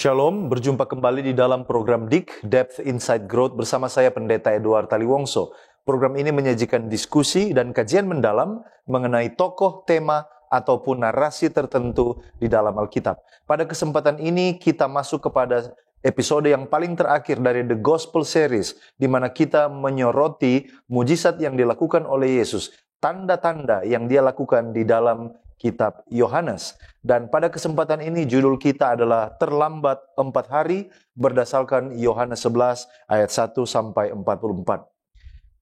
Shalom, berjumpa kembali di dalam program DIK, Depth Insight Growth bersama saya Pendeta Edward Taliwongso. Program ini menyajikan diskusi dan kajian mendalam mengenai tokoh, tema, ataupun narasi tertentu di dalam Alkitab. Pada kesempatan ini kita masuk kepada episode yang paling terakhir dari The Gospel Series, di mana kita menyoroti mujizat yang dilakukan oleh Yesus, tanda-tanda yang dia lakukan di dalam kitab Yohanes. Dan pada kesempatan ini judul kita adalah Terlambat 4 hari berdasarkan Yohanes 11 ayat 1 sampai 44.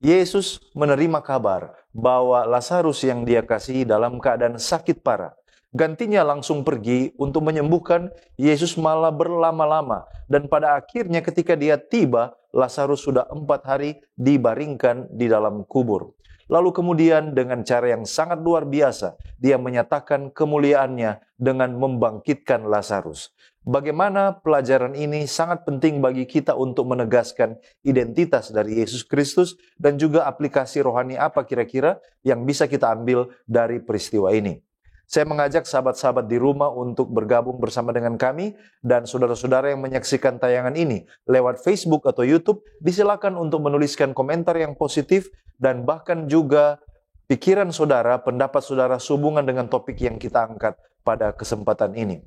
Yesus menerima kabar bahwa Lazarus yang dia kasihi dalam keadaan sakit parah. Gantinya langsung pergi untuk menyembuhkan. Yesus malah berlama-lama. Dan pada akhirnya ketika dia tiba, Lazarus sudah 4 hari dibaringkan di dalam kubur. Lalu kemudian dengan cara yang sangat luar biasa, dia menyatakan kemuliaannya dengan membangkitkan Lazarus. Bagaimana pelajaran ini sangat penting bagi kita untuk menegaskan identitas dari Yesus Kristus dan juga aplikasi rohani apa kira-kira yang bisa kita ambil dari peristiwa ini. Saya mengajak sahabat-sahabat di rumah untuk bergabung bersama dengan kami dan saudara-saudara yang menyaksikan tayangan ini lewat Facebook atau YouTube, disilakan untuk menuliskan komentar yang positif dan bahkan juga pikiran saudara, pendapat saudara sehubungan dengan topik yang kita angkat pada kesempatan ini.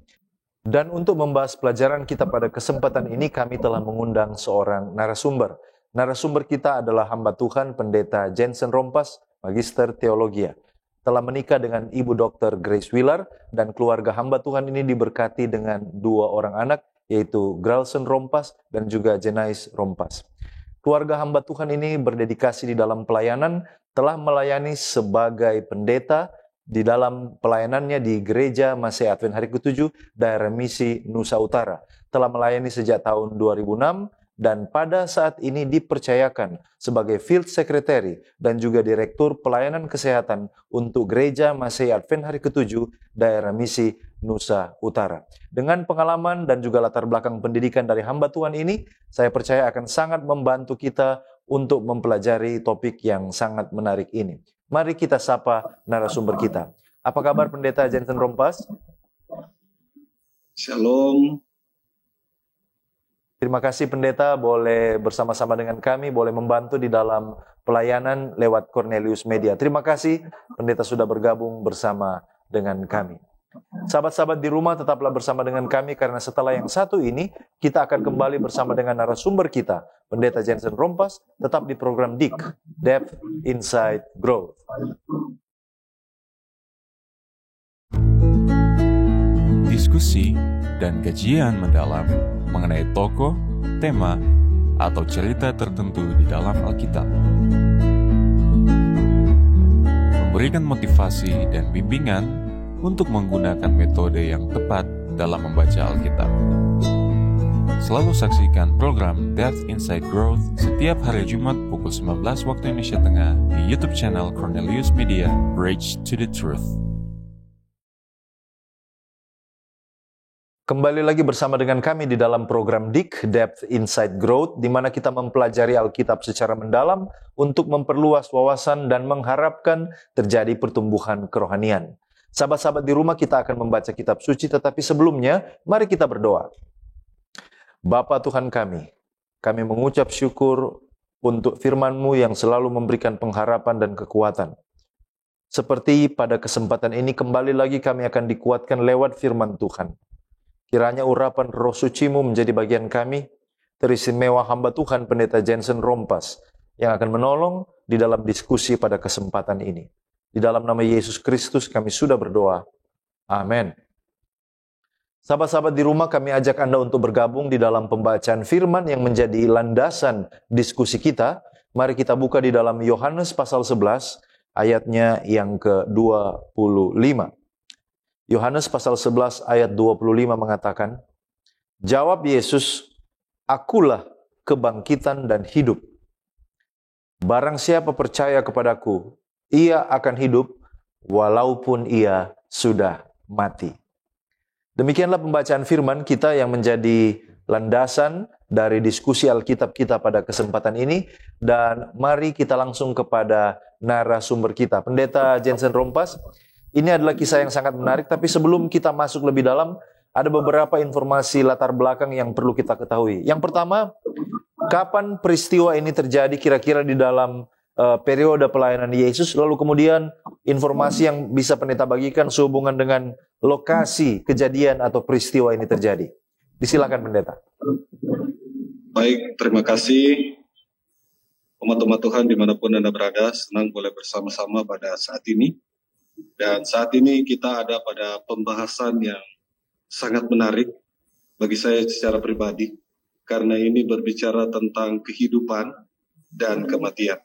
Dan untuk membahas pelajaran kita pada kesempatan ini, kami telah mengundang seorang narasumber. Narasumber kita adalah hamba Tuhan Pendeta Jensen Rompas, Magister Teologia. Telah menikah dengan Ibu Dr. Grace Wheeler, dan keluarga hamba Tuhan ini diberkati dengan 2 orang anak, yaitu Gralson Rompas dan juga Jenais Rompas. Keluarga hamba Tuhan ini berdedikasi di dalam pelayanan, telah melayani sebagai pendeta di dalam pelayanannya di Gereja Masih Advent Hari ke-7, Daerah Misi Nusa Utara. Telah melayani sejak tahun 2006, dan pada saat ini dipercayakan sebagai Field Secretary dan juga Direktur Pelayanan Kesehatan untuk Gereja Masih Advent Hari ke-7, Daerah Misi Nusa Utara. Dengan pengalaman dan juga latar belakang pendidikan dari hamba Tuhan ini, saya percaya akan sangat membantu kita untuk mempelajari topik yang sangat menarik ini. Mari kita sapa narasumber kita. Apa kabar Pendeta Jensen Rompas? Shalom. Terima kasih Pendeta, boleh bersama-sama dengan kami, boleh membantu di dalam pelayanan lewat Cornelius Media. Terima kasih Pendeta sudah bergabung bersama dengan kami. Sahabat-sahabat di rumah tetaplah bersama dengan kami, karena setelah yang satu ini kita akan kembali bersama dengan narasumber kita, Pendeta Jensen Rompas, tetap di program DIK, Depth Insight Growth. Diskusi dan kajian mendalam mengenai tokoh, tema, atau cerita tertentu di dalam Alkitab. Memberikan motivasi dan bimbingan untuk menggunakan metode yang tepat dalam membaca Alkitab. Selalu saksikan program Depth Insight Growth setiap hari Jumat pukul 19 waktu Indonesia Tengah di YouTube channel Cornelius Media, Bridge to the Truth. Kembali lagi bersama dengan kami di dalam program DIK, Depth Insight Growth, di mana kita mempelajari Alkitab secara mendalam untuk memperluas wawasan dan mengharapkan terjadi pertumbuhan kerohanian. Sahabat-sahabat di rumah, kita akan membaca kitab suci, tetapi sebelumnya, mari kita berdoa. Bapa Tuhan kami mengucap syukur untuk firman-Mu yang selalu memberikan pengharapan dan kekuatan. Seperti pada kesempatan ini, kembali lagi kami akan dikuatkan lewat firman Tuhan. Kiranya urapan Roh Suci-Mu menjadi bagian kami, teristimewa hamba Tuhan Pendeta Jensen Rompas, yang akan menolong di dalam diskusi pada kesempatan ini. Di dalam nama Yesus Kristus kami sudah berdoa. Amin. Sahabat-sahabat di rumah, kami ajak Anda untuk bergabung di dalam pembacaan firman yang menjadi landasan diskusi kita. Mari kita buka di dalam Yohanes pasal 11, ayatnya yang ke-25. Yohanes pasal 11 ayat 25 mengatakan, jawab Yesus, akulah kebangkitan dan hidup. Barang siapa percaya kepadaku, ia akan hidup walaupun ia sudah mati. Demikianlah pembacaan firman kita yang menjadi landasan dari diskusi Alkitab kita pada kesempatan ini. Dan mari kita langsung kepada narasumber kita, Pendeta Jensen Rompas. Ini adalah kisah yang sangat menarik, tapi sebelum kita masuk lebih dalam, ada beberapa informasi latar belakang yang perlu kita ketahui. Yang pertama, kapan peristiwa ini terjadi kira-kira di dalam periode pelayanan Yesus, lalu kemudian informasi yang bisa pendeta bagikan sehubungan dengan lokasi kejadian atau peristiwa ini terjadi. Disilakan pendeta. Baik, terima kasih. Umat-umat Tuhan dimanapun Anda berada, senang boleh bersama-sama pada saat ini. Dan saat ini kita ada pada pembahasan yang sangat menarik bagi saya secara pribadi, karena ini berbicara tentang kehidupan dan kematian.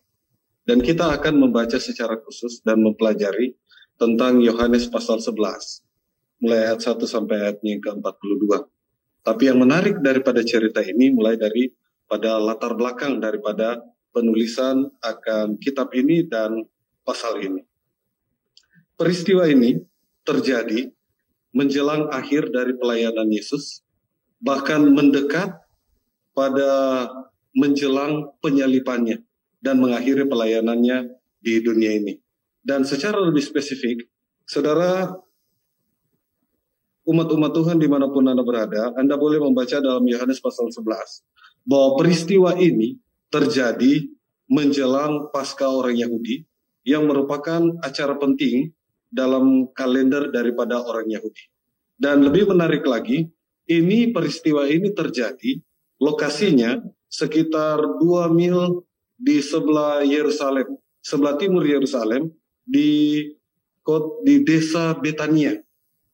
Dan kita akan membaca secara khusus dan mempelajari tentang Yohanes pasal 11, mulai ayat 1 sampai ayatnya yang ke-42. Tapi yang menarik daripada cerita ini mulai dari pada latar belakang daripada penulisan akan kitab ini dan pasal ini. Peristiwa ini terjadi menjelang akhir dari pelayanan Yesus, bahkan mendekat pada menjelang penyalibannya dan mengakhiri pelayanannya di dunia ini. Dan secara lebih spesifik, saudara, umat-umat Tuhan dimanapun Anda berada, Anda boleh membaca dalam Yohanes pasal 11, bahwa peristiwa ini terjadi menjelang Paskah orang Yahudi, yang merupakan acara penting dalam kalender daripada orang Yahudi. Dan lebih menarik lagi, peristiwa ini terjadi, lokasinya sekitar 2 mil di sebelah Yerusalem, sebelah timur Yerusalem, di desa Betania,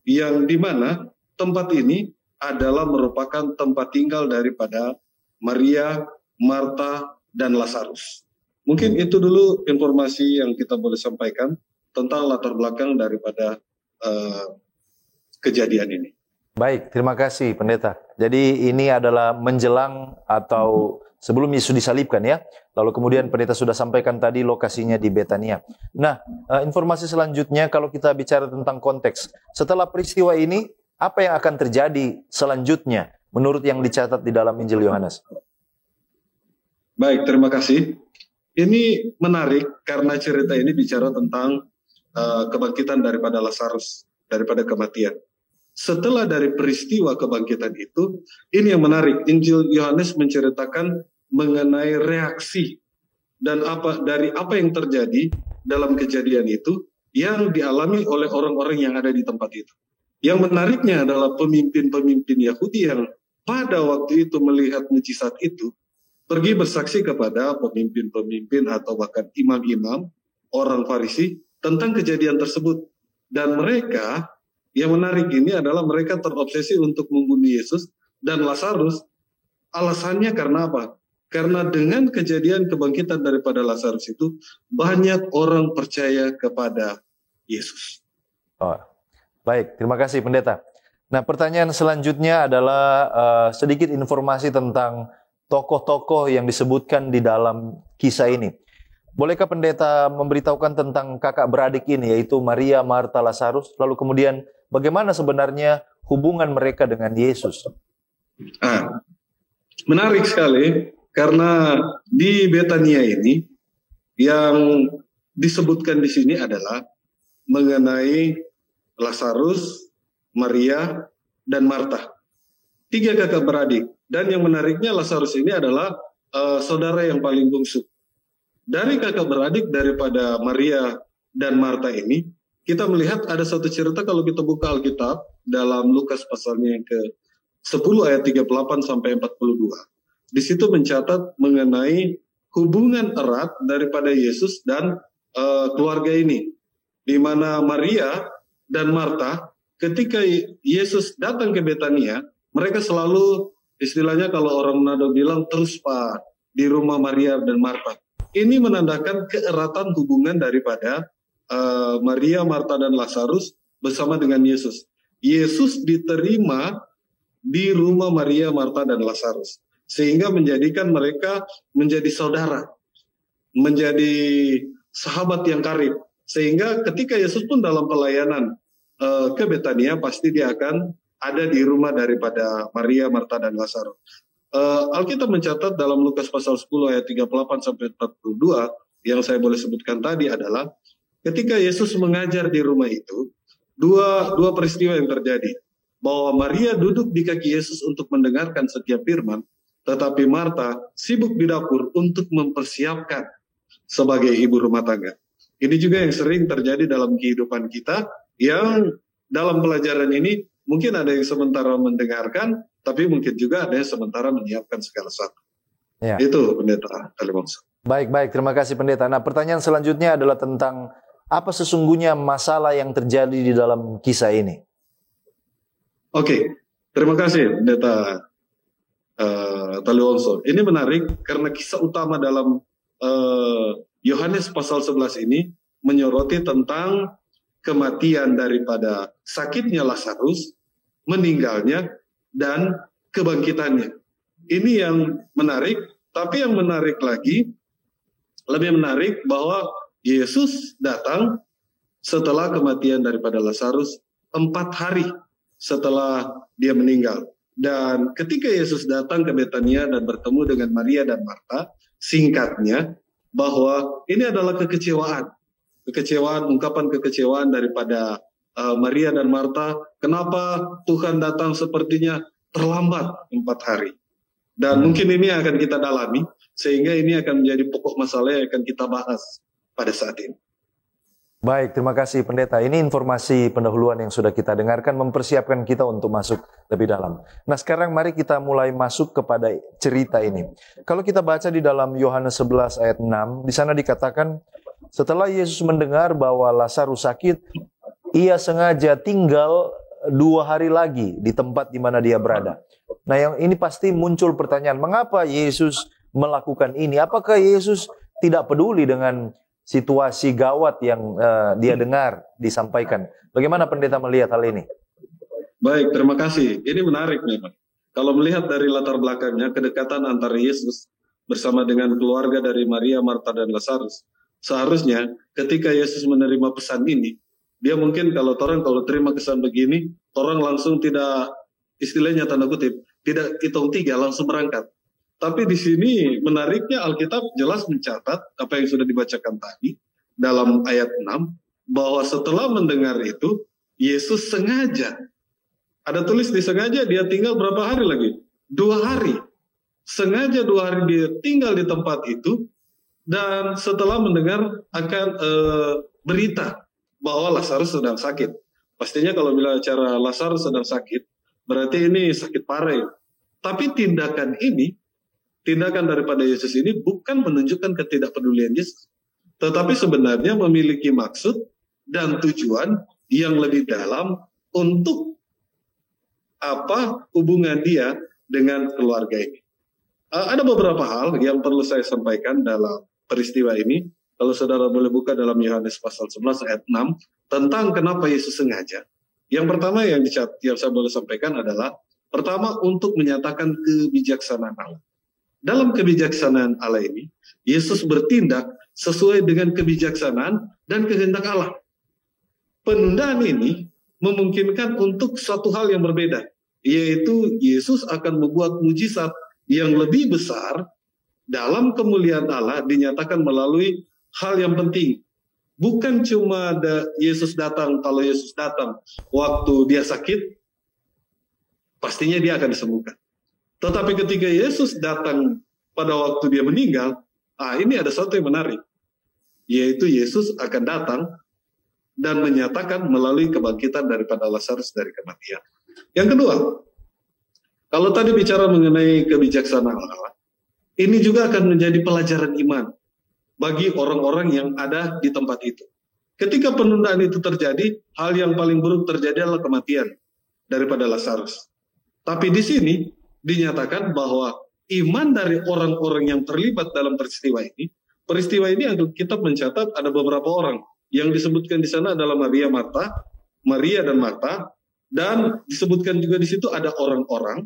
yang dimana tempat ini adalah merupakan tempat tinggal daripada Maria, Marta, dan Lazarus. Mungkin itu dulu informasi yang kita boleh sampaikan tentang latar belakang daripada kejadian ini. Baik, terima kasih pendeta. Jadi ini adalah menjelang atau sebelum Yesus disalibkan ya. Lalu kemudian pendeta sudah sampaikan tadi lokasinya di Betania. Nah, informasi selanjutnya kalau kita bicara tentang konteks. Setelah peristiwa ini, apa yang akan terjadi selanjutnya menurut yang dicatat di dalam Injil Yohanes? Baik, terima kasih. Ini menarik karena cerita ini bicara tentang kebangkitan daripada Lazarus, daripada kematian. Setelah dari peristiwa kebangkitan itu, ini yang menarik. Injil Yohanes menceritakan mengenai reaksi dan dari apa yang terjadi dalam kejadian itu yang dialami oleh orang-orang yang ada di tempat itu. Yang menariknya adalah pemimpin-pemimpin Yahudi yang pada waktu itu melihat mujizat itu, pergi bersaksi kepada pemimpin-pemimpin atau bahkan imam-imam, orang Farisi, tentang kejadian tersebut. Dan mereka, yang menarik ini adalah mereka terobsesi untuk membunuh Yesus dan Lazarus. Alasannya karena apa? Karena dengan kejadian kebangkitan daripada Lazarus itu, banyak orang percaya kepada Yesus. Oh, baik, terima kasih pendeta. Nah, pertanyaan selanjutnya adalah sedikit informasi tentang tokoh-tokoh yang disebutkan di dalam kisah ini. Bolehkah pendeta memberitahukan tentang kakak beradik ini, yaitu Maria, Marta, Lazarus, lalu kemudian bagaimana sebenarnya hubungan mereka dengan Yesus? Menarik sekali, karena di Betania ini, yang disebutkan di sini adalah mengenai Lazarus, Maria, dan Marta. 3 kakak beradik. Dan yang menariknya Lazarus ini adalah saudara yang paling bungsu. Dari kakak beradik daripada Maria dan Marta ini, kita melihat ada satu cerita kalau kita buka Alkitab dalam Lukas pasalnya yang ke-10 ayat 38 sampai 42. Di situ mencatat mengenai hubungan erat daripada Yesus dan keluarga ini. Di mana Maria dan Marta ketika Yesus datang ke Betania, mereka selalu istilahnya kalau orang Manado bilang terus Pak di rumah Maria dan Marta. Ini menandakan keeratan hubungan daripada Maria, Marta, dan Lazarus bersama dengan Yesus. Yesus diterima di rumah Maria, Marta, dan Lazarus. Sehingga menjadikan mereka menjadi saudara, menjadi sahabat yang karib. Sehingga ketika Yesus pun dalam pelayanan ke Betania, pasti dia akan ada di rumah daripada Maria, Marta, dan Lazarus. Alkitab mencatat dalam Lukas pasal 10 ayat 38 sampai 42 yang saya boleh sebutkan tadi adalah ketika Yesus mengajar di rumah itu, dua peristiwa yang terjadi. bahwa Maria duduk di kaki Yesus untuk mendengarkan setiap firman, tetapi Marta sibuk di dapur untuk mempersiapkan sebagai ibu rumah tangga. Ini juga yang sering terjadi dalam kehidupan kita, yang dalam pelajaran ini mungkin ada yang sementara mendengarkan, tapi mungkin juga ada yang sementara menyiapkan segala sesuatu. Ya. Itu Pendeta Taliwangso. Baik, terima kasih Pendeta. Nah, pertanyaan selanjutnya adalah tentang apa sesungguhnya masalah yang terjadi di dalam kisah ini. Oke, terima kasih Pendeta Taliwangso. Ini menarik karena kisah utama dalam Yohanes pasal 11 ini menyoroti tentang kematian daripada sakitnya Lazarus, meninggalnya, dan kebangkitannya. Ini yang menarik, tapi yang menarik lagi, lebih menarik bahwa Yesus datang setelah kematian daripada Lazarus 4 hari setelah dia meninggal. Dan ketika Yesus datang ke Betania dan bertemu dengan Maria dan Marta, singkatnya bahwa ini adalah kekecewaan, ungkapan kekecewaan daripada Maria dan Marta. Kenapa Tuhan datang sepertinya terlambat 4 hari? Dan mungkin ini akan kita dalami, sehingga ini akan menjadi pokok masalah yang akan kita bahas pada saat ini. Baik, terima kasih Pendeta. Ini informasi pendahuluan yang sudah kita dengarkan, mempersiapkan kita untuk masuk lebih dalam. Nah, sekarang mari kita mulai masuk kepada cerita ini. Kalau kita baca di dalam Yohanes 11 ayat 6, di sana dikatakan, setelah Yesus mendengar bahwa Lazarus sakit, ia sengaja tinggal 2 hari lagi di tempat di mana dia berada. Nah, yang ini pasti muncul pertanyaan, mengapa Yesus melakukan ini? Apakah Yesus tidak peduli dengan situasi gawat yang dia dengar disampaikan? Bagaimana Pendeta melihat hal ini? Baik, terima kasih. Ini menarik memang. Kalau melihat dari latar belakangnya, kedekatan antara Yesus bersama dengan keluarga dari Maria, Marta, dan Lazarus, seharusnya ketika Yesus menerima pesan ini, dia mungkin kalau terima kesan begini, orang langsung tidak, istilahnya tanda kutip, tidak hitung 3, langsung berangkat. Tapi di sini menariknya Alkitab jelas mencatat apa yang sudah dibacakan tadi dalam ayat 6, bahwa setelah mendengar itu, Yesus sengaja, ada tulis di sengaja, dia tinggal berapa hari lagi? 2 hari. Sengaja 2 hari dia tinggal di tempat itu, dan setelah mendengar akan berita bahwa Lazarus sedang sakit. Pastinya kalau bilang acara Lazarus sedang sakit, berarti ini sakit parah ya. Tapi tindakan daripada Yesus ini bukan menunjukkan ketidakpedulian Yesus, tetapi sebenarnya memiliki maksud dan tujuan yang lebih dalam untuk apa hubungan dia dengan keluarga ini. Ada beberapa hal yang perlu saya sampaikan dalam peristiwa ini. Kalau saudara boleh buka dalam Yohanes pasal 11 ayat 6 tentang kenapa Yesus sengaja. Yang pertama yang saya boleh sampaikan adalah, pertama untuk menyatakan kebijaksanaan Allah. Dalam kebijaksanaan Allah ini, Yesus bertindak sesuai dengan kebijaksanaan dan kehendak Allah. Penundaan ini memungkinkan untuk suatu hal yang berbeda, yaitu Yesus akan membuat mujizat yang lebih besar dalam kemuliaan Allah dinyatakan melalui hal yang penting. Bukan cuma Yesus datang, kalau Yesus datang waktu dia sakit, pastinya dia akan disembuhkan. Tetapi ketika Yesus datang pada waktu dia meninggal, ini ada satu yang menarik, yaitu Yesus akan datang dan menyatakan melalui kebangkitan daripada Lazarus dari kematian. Yang kedua, kalau tadi bicara mengenai kebijaksanaan Allah, ini juga akan menjadi pelajaran iman bagi orang-orang yang ada di tempat itu. Ketika penundaan itu terjadi, hal yang paling buruk terjadi adalah kematian daripada Lazarus. Tapi di sini dinyatakan bahwa iman dari orang-orang yang terlibat dalam peristiwa ini Alkitab mencatat ada beberapa orang yang disebutkan di sana adalah Maria dan Marta, dan disebutkan juga di situ ada orang-orang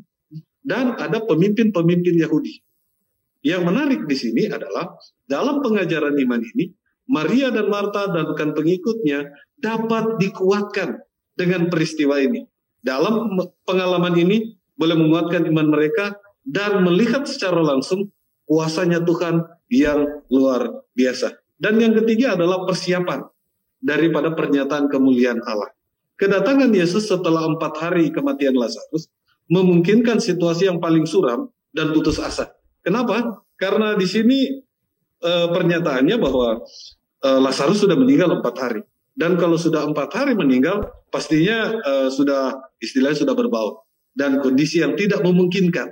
dan ada pemimpin-pemimpin Yahudi. Yang menarik di sini adalah dalam pengajaran iman ini, Maria dan Marta dan bukan pengikutnya dapat dikuatkan dengan peristiwa ini. Dalam pengalaman ini boleh menguatkan iman mereka dan melihat secara langsung kuasanya Tuhan yang luar biasa. Dan yang ketiga adalah persiapan daripada pernyataan kemuliaan Allah. kedatangan Yesus setelah 4 hari kematian Lazarus memungkinkan situasi yang paling suram dan putus asa. Kenapa? Karena di sini pernyataannya bahwa Lazarus sudah meninggal 4 hari. Dan kalau sudah 4 hari meninggal, pastinya istilahnya sudah berbau. Dan kondisi yang tidak memungkinkan.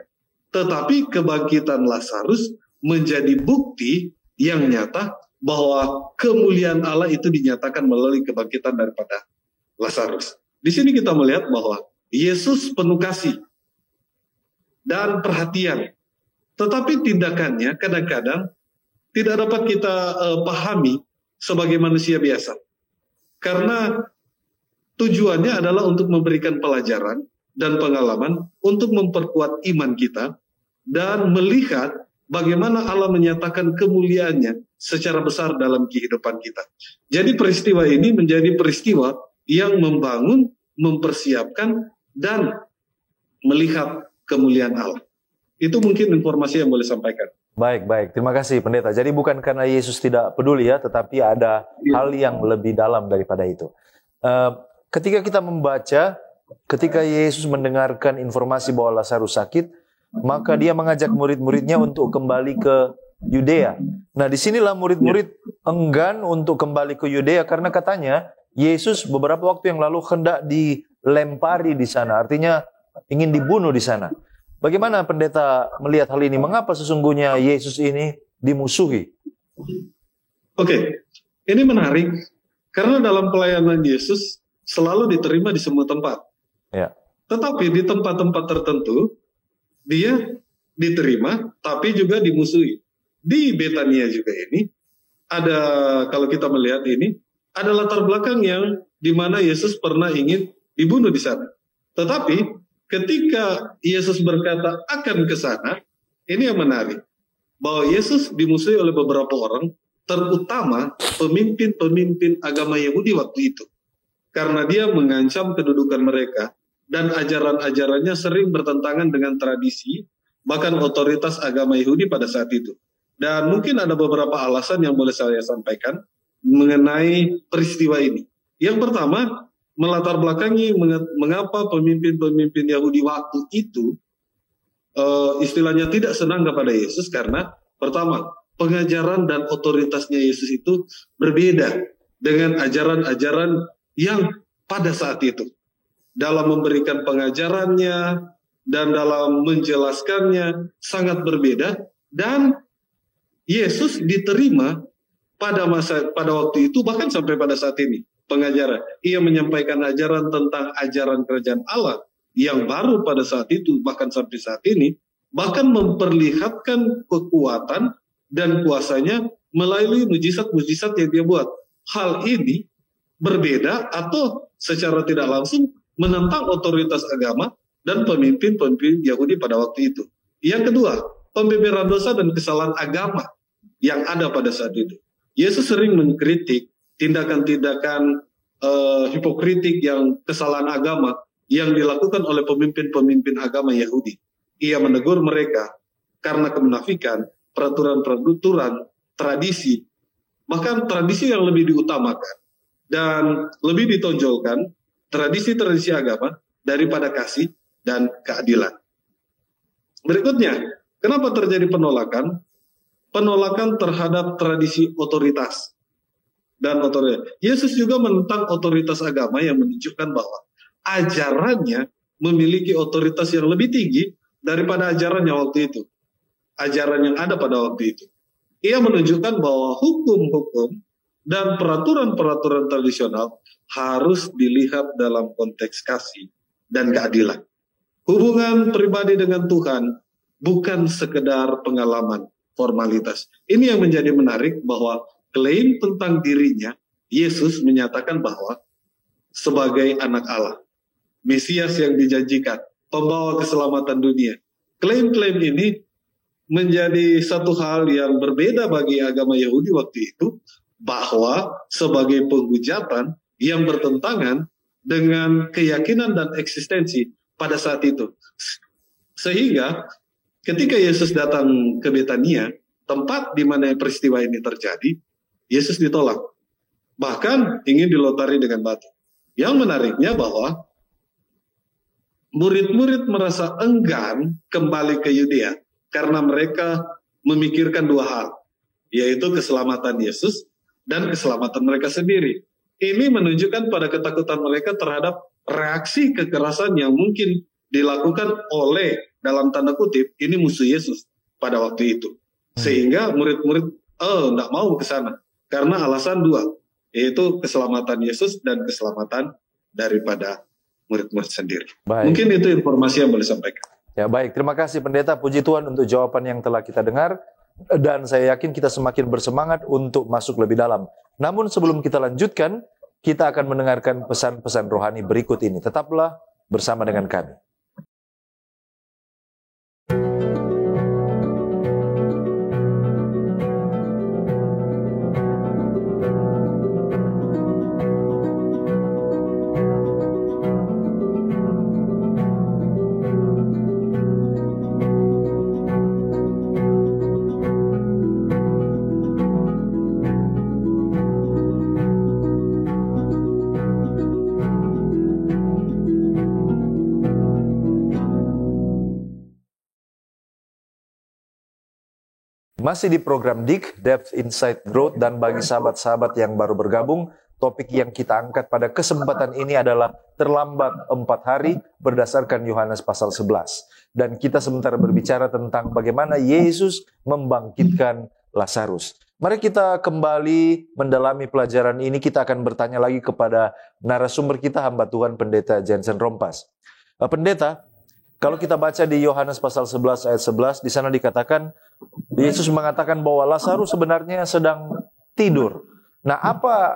Tetapi kebangkitan Lazarus menjadi bukti yang nyata bahwa kemuliaan Allah itu dinyatakan melalui kebangkitan daripada Lazarus. Di sini kita melihat bahwa Yesus penuh kasih dan perhatian. Tetapi tindakannya kadang-kadang tidak dapat kita pahami sebagai manusia biasa. Karena tujuannya adalah untuk memberikan pelajaran dan pengalaman untuk memperkuat iman kita dan melihat bagaimana Allah menyatakan kemuliaannya secara besar dalam kehidupan kita. Jadi peristiwa ini menjadi peristiwa yang membangun, mempersiapkan, dan melihat kemuliaan Allah. Itu mungkin informasi yang boleh sampaikan. Baik. Terima kasih Pendeta. Jadi bukan karena Yesus tidak peduli ya, tetapi ada hal yang lebih dalam daripada itu. Ketika kita membaca, ketika Yesus mendengarkan informasi bahwa Lazarus sakit, maka dia mengajak murid-muridnya untuk kembali ke Yudea. Nah, disinilah murid-murid enggan untuk kembali ke Yudea karena katanya Yesus beberapa waktu yang lalu hendak dilempari di sana. Artinya ingin dibunuh di sana. Bagaimana Pendeta melihat hal ini? Mengapa sesungguhnya Yesus ini dimusuhi? Oke, ini menarik karena dalam pelayanan Yesus selalu diterima di semua tempat. Ya. Tetapi di tempat-tempat tertentu dia diterima, tapi juga dimusuhi. Di Betania juga ini ada, kalau kita melihat ini ada latar belakang yang di mana Yesus pernah ingin dibunuh di sana. Tetapi ketika Yesus berkata akan ke sana, ini yang menarik. Bahwa Yesus dimusuhi oleh beberapa orang, terutama pemimpin-pemimpin agama Yahudi waktu itu. Karena dia mengancam kedudukan mereka, dan ajaran-ajarannya sering bertentangan dengan tradisi, bahkan otoritas agama Yahudi pada saat itu. Dan mungkin ada beberapa alasan yang boleh saya sampaikan mengenai peristiwa ini. Yang pertama, melatar belakangi mengapa pemimpin-pemimpin Yahudi waktu itu istilahnya tidak senang kepada Yesus karena pertama, pengajaran dan otoritasnya Yesus itu berbeda dengan ajaran-ajaran yang pada saat itu. Dalam memberikan pengajarannya dan dalam menjelaskannya sangat berbeda, dan Yesus diterima pada waktu itu bahkan sampai pada saat ini. Pengajaran. Ia menyampaikan ajaran tentang ajaran kerajaan Allah yang baru pada saat itu, bahkan sampai saat ini, bahkan memperlihatkan kekuatan dan kuasanya melalui mujizat-mujizat yang dia buat. Hal ini berbeda atau secara tidak langsung menentang otoritas agama dan pemimpin-pemimpin Yahudi pada waktu itu. Yang kedua, pembebaran dosa dan kesalahan agama yang ada pada saat itu. Yesus sering mengkritik tindakan-tindakan hipokritik yang kesalahan agama yang dilakukan oleh pemimpin-pemimpin agama Yahudi. Ia menegur mereka karena kemunafikan, peraturan-peraturan, tradisi, bahkan tradisi yang lebih diutamakan dan lebih ditonjolkan tradisi-tradisi agama daripada kasih dan keadilan. Berikutnya, kenapa terjadi penolakan? Penolakan terhadap tradisi otoritas. Dan otoritas. Yesus juga menentang otoritas agama yang menunjukkan bahwa ajarannya memiliki otoritas yang lebih tinggi daripada ajarannya waktu itu. Ajaran yang ada pada waktu itu. Ia menunjukkan bahwa hukum-hukum dan peraturan-peraturan tradisional harus dilihat dalam konteks kasih dan keadilan. Hubungan pribadi dengan Tuhan bukan sekedar pengalaman formalitas. Ini yang menjadi menarik bahwa klaim tentang dirinya, Yesus menyatakan bahwa sebagai anak Allah, Mesias yang dijanjikan, pembawa keselamatan dunia. Klaim-klaim ini menjadi satu hal yang berbeda bagi agama Yahudi waktu itu, bahwa sebagai penghujatan yang bertentangan dengan keyakinan dan eksistensi pada saat itu. Sehingga ketika Yesus datang ke Betania, tempat di mana peristiwa ini terjadi, Yesus ditolak. Bahkan ingin dilotari dengan batu. Yang menariknya bahwa murid-murid merasa enggan kembali ke Yudea karena mereka memikirkan dua hal, yaitu keselamatan Yesus dan keselamatan mereka sendiri. Ini menunjukkan pada ketakutan mereka terhadap reaksi kekerasan yang mungkin dilakukan oleh, dalam tanda kutip, ini musuh Yesus pada waktu itu. Sehingga murid-murid tidak mau ke sana karena alasan dua, yaitu keselamatan Yesus dan keselamatan daripada murid-murid sendiri. Baik. Mungkin itu informasi yang boleh sampaikan. Ya, baik. Terima kasih Pendeta. Puji Tuhan untuk jawaban yang telah kita dengar. Dan saya yakin kita semakin bersemangat untuk masuk lebih dalam. Namun sebelum kita lanjutkan, kita akan mendengarkan pesan-pesan rohani berikut ini. Tetaplah bersama dengan kami. Masih di program DIG, Depth Insight Growth, dan bagi sahabat-sahabat yang baru bergabung, topik yang kita angkat pada kesempatan ini adalah terlambat 4 hari berdasarkan Yohanes pasal 11. Dan kita sementara berbicara tentang bagaimana Yesus membangkitkan Lazarus. Mari kita kembali mendalami pelajaran ini. Kita akan bertanya lagi kepada narasumber kita, hamba Tuhan Pendeta Jensen Rompas. Pendeta, kalau kita baca di Yohanes pasal 11 ayat 11, di sana dikatakan Yesus mengatakan bahwa Lazarus sebenarnya sedang tidur. Nah, apa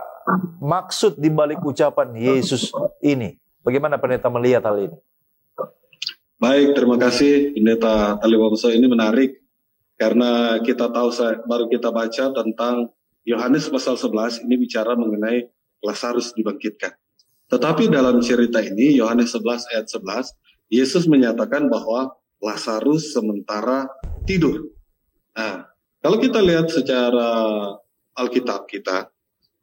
maksud di balik ucapan Yesus ini? Bagaimana Pendeta melihat hal ini? Baik, terima kasih Pendeta Taliwangso. Ini menarik karena kita tahu, baru kita baca tentang Yohanes pasal 11 ini bicara mengenai Lazarus dibangkitkan. Tetapi dalam cerita ini Yohanes 11 ayat 11, Yesus menyatakan bahwa Lazarus sementara tidur. Nah, kalau kita lihat secara Alkitab kita,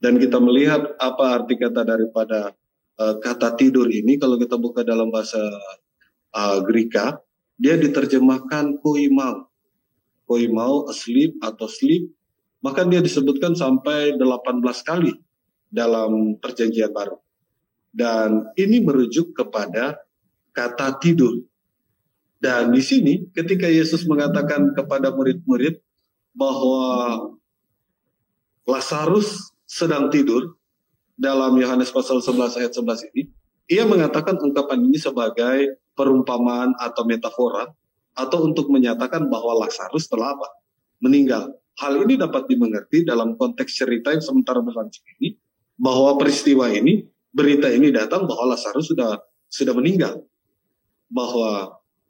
dan kita melihat apa arti kata daripada kata tidur ini, kalau kita buka dalam bahasa Greka, dia diterjemahkan koimao. Koimao, asleep atau sleep, maka dia disebutkan sampai 18 kali dalam perjanjian baru. Dan ini merujuk kepada kata tidur. Dan di sini ketika Yesus mengatakan kepada murid-murid bahwa Lazarus sedang tidur dalam Yohanes pasal 11 ayat 11 ini, ia mengatakan ungkapan ini sebagai perumpamaan atau metafora atau untuk menyatakan bahwa Lazarus telah apa? Meninggal. Hal ini dapat dimengerti dalam konteks cerita yang sementara berlangsung ini, bahwa peristiwa ini, berita ini datang bahwa Lazarus sudah meninggal.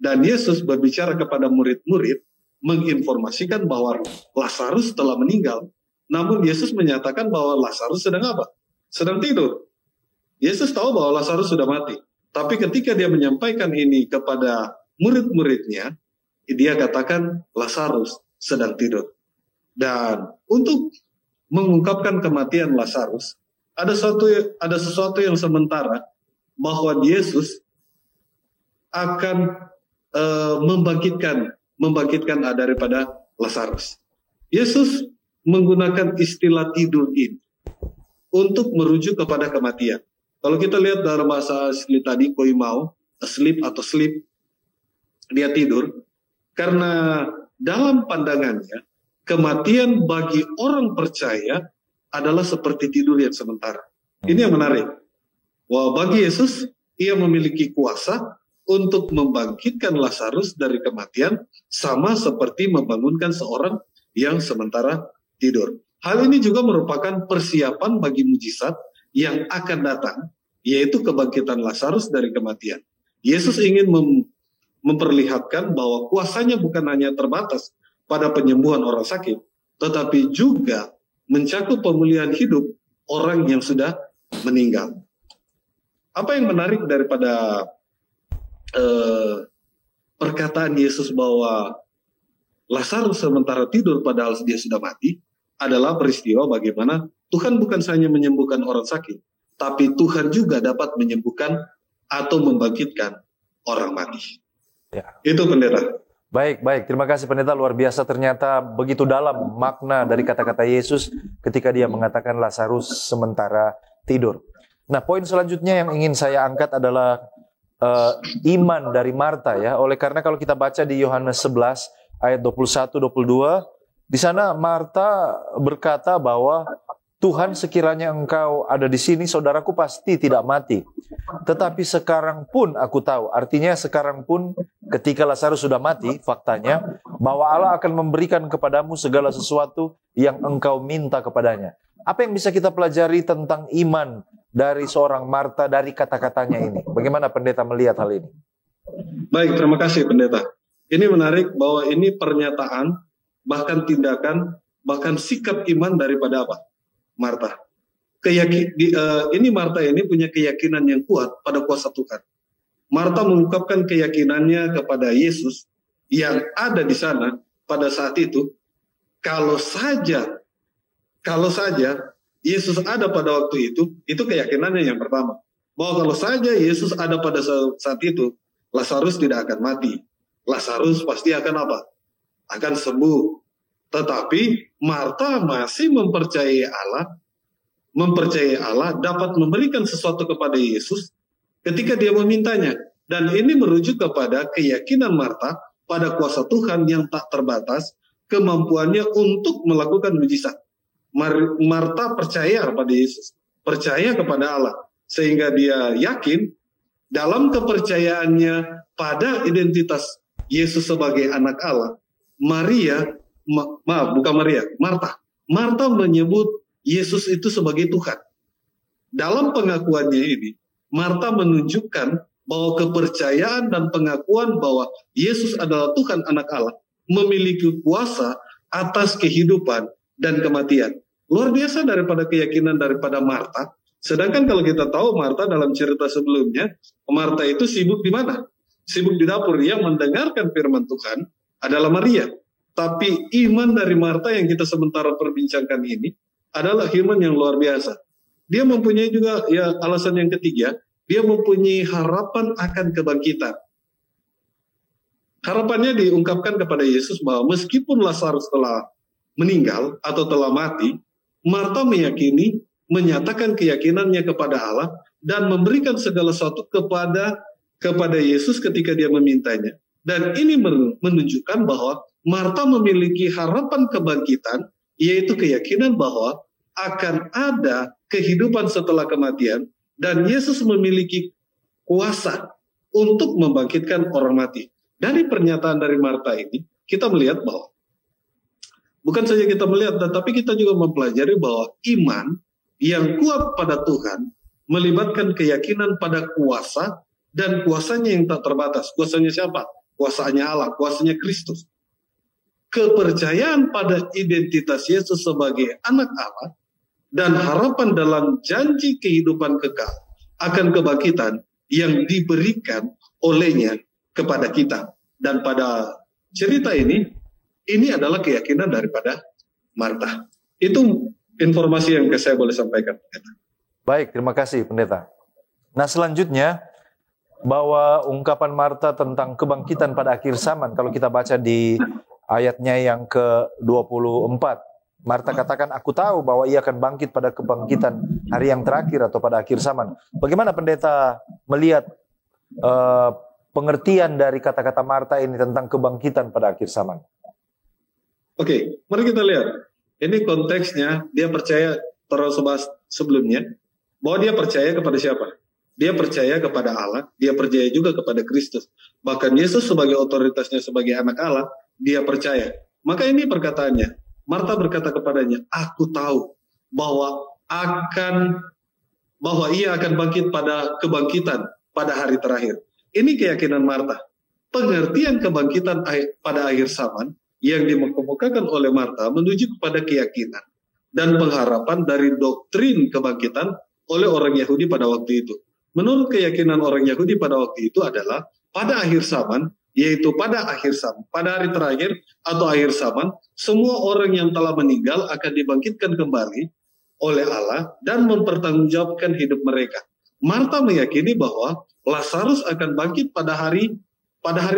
Dan Yesus berbicara kepada murid-murid menginformasikan bahwa Lazarus telah meninggal. Namun Yesus menyatakan bahwa Lazarus sedang apa? Sedang tidur. Yesus tahu bahwa Lazarus sudah mati. Tapi ketika dia menyampaikan ini kepada murid-muridnya, dia katakan Lazarus sedang tidur. Dan untuk mengungkapkan kematian Lazarus, ada sesuatu yang sementara bahwa Yesus akan membangkitkan daripada Lazarus. Yesus menggunakan istilah tidur ini untuk merujuk kepada kematian. Kalau kita lihat dalam bahasa asli tadi, koimao, asleep atau sleep, dia tidur. Karena dalam pandangannya, kematian bagi orang percaya adalah seperti tidur yang sementara. Ini yang menarik. Wah, bagi Yesus, ia memiliki kuasa untuk membangkitkan Lazarus dari kematian, sama seperti membangunkan seorang yang sementara tidur. Hal ini juga merupakan persiapan bagi mujizat yang akan datang, yaitu kebangkitan Lazarus dari kematian. Yesus ingin memperlihatkan bahwa kuasanya bukan hanya terbatas pada penyembuhan orang sakit, tetapi juga mencakup pemulihan hidup orang yang sudah meninggal. Apa yang menarik daripada perkataan Yesus bahwa Lazarus sementara tidur padahal dia sudah mati adalah peristiwa bagaimana Tuhan bukan hanya menyembuhkan orang sakit, tapi Tuhan juga dapat menyembuhkan atau membangkitkan orang mati. Ya. Itu pendeta. Baik. Terima kasih pendeta, luar biasa, ternyata begitu dalam makna dari kata-kata Yesus ketika dia mengatakan Lazarus sementara tidur. Nah, poin selanjutnya yang ingin saya angkat adalah iman dari Marta ya. Oleh karena kalau kita baca di Yohanes 11 ayat 21-22, di sana Marta berkata bahwa Tuhan, sekiranya Engkau ada di sini, saudaraku pasti tidak mati. Tetapi sekarang pun aku tahu, artinya sekarang pun ketika Lazarus sudah mati, faktanya bahwa Allah akan memberikan kepadamu segala sesuatu yang engkau minta kepadanya. Apa yang bisa kita pelajari tentang iman dari seorang Marta dari kata-katanya ini? Bagaimana pendeta melihat hal ini? Baik, terima kasih pendeta. Ini menarik bahwa ini pernyataan, bahkan tindakan, bahkan sikap iman daripada apa? Marta. Ini Marta ini punya keyakinan yang kuat pada kuasa Tuhan. Marta mengungkapkan keyakinannya kepada Yesus yang ada di sana pada saat itu. Kalau saja Yesus ada pada waktu itu keyakinannya yang pertama. Bahwa kalau saja Yesus ada pada saat itu, Lazarus tidak akan mati. Lazarus pasti akan apa? Akan sembuh. Tetapi Marta masih mempercayai Allah dapat memberikan sesuatu kepada Yesus ketika dia memintanya. Dan ini merujuk kepada keyakinan Marta pada kuasa Tuhan yang tak terbatas, kemampuannya untuk melakukan mujizat. Marta percaya kepada Yesus, percaya kepada Allah, sehingga dia yakin dalam kepercayaannya pada identitas Yesus sebagai anak Allah. Marta menyebut Yesus itu sebagai Tuhan. Dalam pengakuannya ini, Marta menunjukkan bahwa kepercayaan dan pengakuan bahwa Yesus adalah Tuhan anak Allah memiliki kuasa atas kehidupan dan kematian. Luar biasa daripada keyakinan daripada Marta. Sedangkan kalau kita tahu Marta dalam cerita sebelumnya, Marta itu sibuk di mana? Sibuk di dapur. Yang mendengarkan firman Tuhan adalah Maria. Tapi iman dari Marta yang kita sementara perbincangkan ini adalah iman yang luar biasa. Dia mempunyai juga alasan yang ketiga, dia mempunyai harapan akan kebangkitan. Harapannya diungkapkan kepada Yesus bahwa meskipun Lazarus telah meninggal atau telah mati, Marta meyakini, menyatakan keyakinannya kepada Allah dan memberikan segala sesuatu kepada Yesus ketika dia memintanya. Dan ini menunjukkan bahwa Marta memiliki harapan kebangkitan, yaitu keyakinan bahwa akan ada kehidupan setelah kematian, dan Yesus memiliki kuasa untuk membangkitkan orang mati. Dari pernyataan dari Marta ini, kita melihat bahwa bukan saja kita melihat, tetapi kita juga mempelajari bahwa iman yang kuat pada Tuhan melibatkan keyakinan pada kuasa, dan kuasanya yang tak terbatas. Kuasanya siapa? Kuasanya Allah, kuasanya Kristus. Kepercayaan pada identitas Yesus sebagai anak Allah dan harapan dalam janji kehidupan kekal akan kebangkitan yang diberikan olehnya kepada kita. Dan pada cerita ini adalah keyakinan daripada Marta. Itu informasi yang saya boleh sampaikan. Baik, terima kasih pendeta. Nah, selanjutnya bahwa ungkapan Marta tentang kebangkitan pada akhir zaman, kalau kita baca di ayatnya yang ke-24, Marta katakan, aku tahu bahwa ia akan bangkit pada kebangkitan hari yang terakhir atau pada akhir zaman. Bagaimana pendeta melihat pengertian dari kata-kata Marta ini tentang kebangkitan pada akhir zaman? Oke, mari kita lihat. Ini konteksnya, dia percaya, terus sebelumnya, bahwa dia percaya kepada siapa? Dia percaya kepada Allah, dia percaya juga kepada Kristus. Bahkan Yesus sebagai otoritasnya sebagai anak Allah, dia percaya. Maka ini perkataannya. Marta berkata kepadanya, aku tahu bahwa ia akan bangkit pada kebangkitan pada hari terakhir. Ini keyakinan Marta. Pengertian kebangkitan pada akhir zaman yang dikemukakan oleh Marta menuju kepada keyakinan dan pengharapan dari doktrin kebangkitan oleh orang Yahudi pada waktu itu. Menurut keyakinan orang Yahudi pada waktu itu adalah pada akhir zaman, yaitu pada akhir zaman, pada hari terakhir atau akhir zaman, semua orang yang telah meninggal akan dibangkitkan kembali oleh Allah dan mempertanggungjawabkan hidup mereka. Marta meyakini bahwa Lazarus akan bangkit pada hari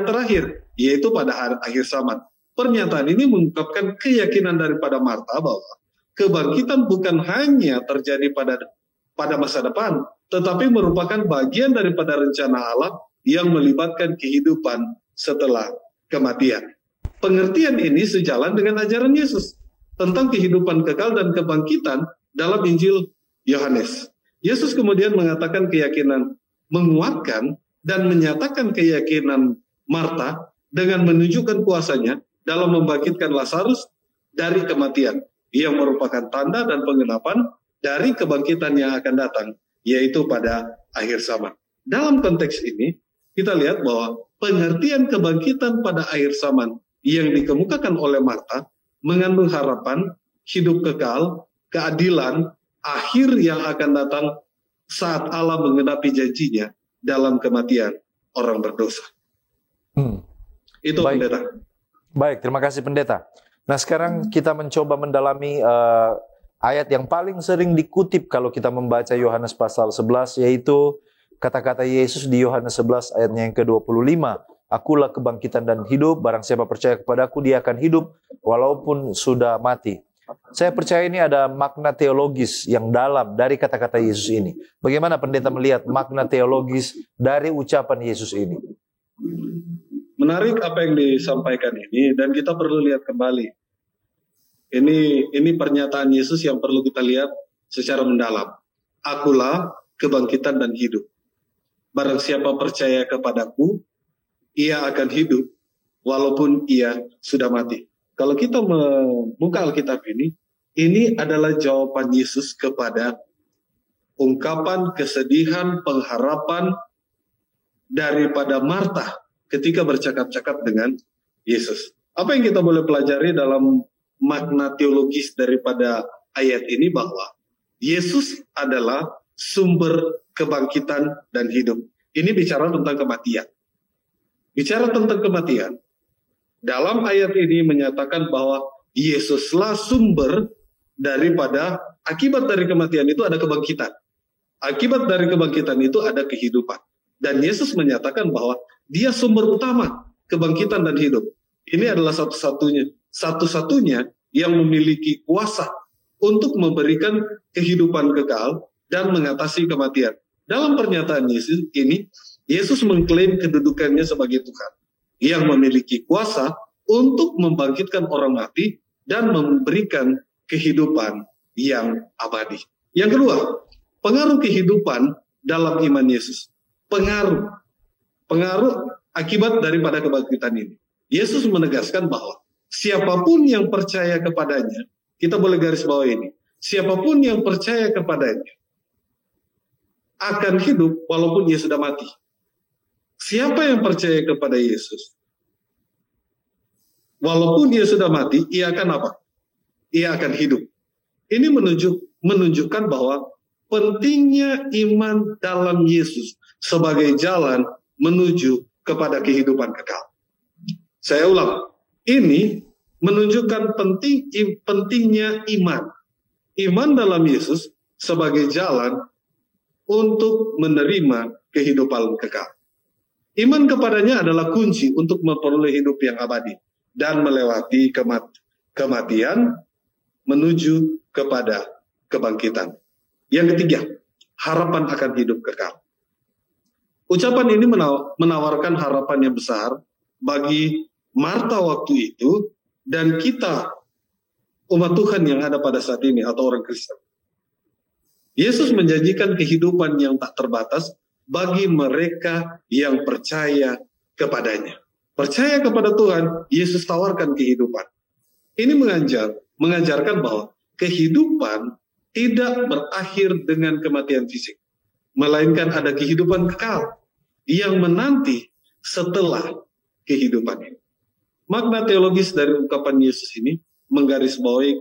terakhir, yaitu pada hari akhir zaman. Pernyataan ini mengungkapkan keyakinan daripada Marta bahwa kebangkitan bukan hanya terjadi pada masa depan, tetapi merupakan bagian daripada rencana Allah yang melibatkan kehidupan setelah kematian. Pengertian ini sejalan dengan ajaran Yesus tentang kehidupan kekal dan kebangkitan dalam Injil Yohanes. Yesus kemudian mengatakan keyakinan, menguatkan dan menyatakan keyakinan Marta dengan menunjukkan kuasanya dalam membangkitkan Lazarus dari kematian, yang merupakan tanda dan penggenapan dari kebangkitan yang akan datang, yaitu pada akhir zaman. Dalam konteks ini, kita lihat bahwa pengertian kebangkitan pada akhir zaman yang dikemukakan oleh Marta mengandung harapan, hidup kekal, keadilan, akhir yang akan datang saat Allah menggenapi janjinya dalam kematian orang berdosa. Itu Baik. Pendeta. Baik, terima kasih Pendeta. Nah, sekarang kita mencoba mendalami ayat yang paling sering dikutip kalau kita membaca Yohanes pasal 11, yaitu kata-kata Yesus di Yohanes 11 ayatnya yang ke-25. Akulah kebangkitan dan hidup, barang siapa percaya kepadaku, dia akan hidup walaupun sudah mati. Saya percaya ini ada makna teologis yang dalam dari kata-kata Yesus ini. Bagaimana Pendeta melihat makna teologis dari ucapan Yesus ini? Menarik apa yang disampaikan ini, dan kita perlu lihat kembali. Ini pernyataan Yesus yang perlu kita lihat secara mendalam. Akulah kebangkitan dan hidup. Barang siapa percaya kepadaku, ia akan hidup walaupun ia sudah mati. Kalau kita membuka Alkitab ini adalah jawaban Yesus kepada ungkapan kesedihan, pengharapan daripada Marta ketika bercakap-cakap dengan Yesus. Apa yang kita boleh pelajari dalam makna teologis daripada ayat ini, bahwa Yesus adalah sumber kebangkitan dan hidup. Ini bicara tentang kematian. Bicara tentang kematian, dalam ayat ini menyatakan bahwa Yesuslah sumber daripada, akibat dari kematian itu ada kebangkitan. Akibat dari kebangkitan itu ada kehidupan. Dan Yesus menyatakan bahwa dia sumber utama kebangkitan dan hidup. Ini adalah satu-satunya yang memiliki kuasa untuk memberikan kehidupan kekal dan mengatasi kematian. Dalam pernyataan Yesus ini, Yesus mengklaim kedudukannya sebagai Tuhan yang memiliki kuasa untuk membangkitkan orang mati dan memberikan kehidupan yang abadi. Yang kedua, pengaruh kehidupan dalam iman Yesus. Pengaruh akibat daripada kebangkitan ini. Yesus menegaskan bahwa siapapun yang percaya kepadanya, kita boleh garis bawah ini, siapapun yang percaya kepadanya akan hidup walaupun ia sudah mati. Siapa yang percaya kepada Yesus, walaupun ia sudah mati, ia akan apa? Ia akan hidup. Ini menunjukkan bahwa pentingnya iman dalam Yesus sebagai jalan menuju kepada kehidupan kekal. Saya ulang, ini menunjukkan pentingnya iman. Iman dalam Yesus sebagai jalan untuk menerima kehidupan kekal. Iman kepadanya adalah kunci untuk memperoleh hidup yang abadi dan melewati kematian menuju kepada kebangkitan. Yang ketiga, harapan akan hidup kekal. Ucapan ini menawarkan harapan yang besar bagi Marta waktu itu dan kita, umat Tuhan yang ada pada saat ini atau orang Kristen. Yesus menjanjikan kehidupan yang tak terbatas bagi mereka yang percaya kepadanya. Percaya kepada Tuhan, Yesus tawarkan kehidupan. Ini mengajarkan bahwa kehidupan tidak berakhir dengan kematian fisik, melainkan ada kehidupan kekal yang menanti setelah kehidupan ini. Makna teologis dari ungkapan Yesus ini menggarisbawahi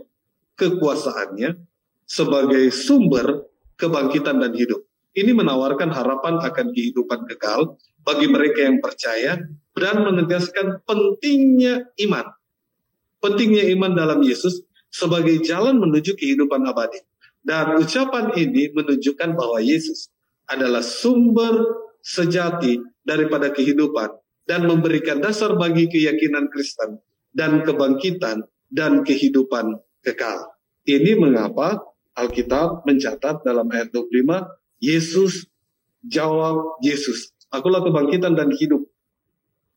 kekuasaannya sebagai sumber kebangkitan dan hidup. Ini menawarkan harapan akan kehidupan kekal bagi mereka yang percaya dan menegaskan pentingnya iman. Pentingnya iman dalam Yesus sebagai jalan menuju kehidupan abadi. Dan ucapan ini menunjukkan bahwa Yesus adalah sumber sejati daripada kehidupan dan memberikan dasar bagi keyakinan Kristen dan kebangkitan dan kehidupan kekal. Ini mengapa Alkitab mencatat dalam ayat 25, Yesus jawab Yesus, akulah kebangkitan dan hidup.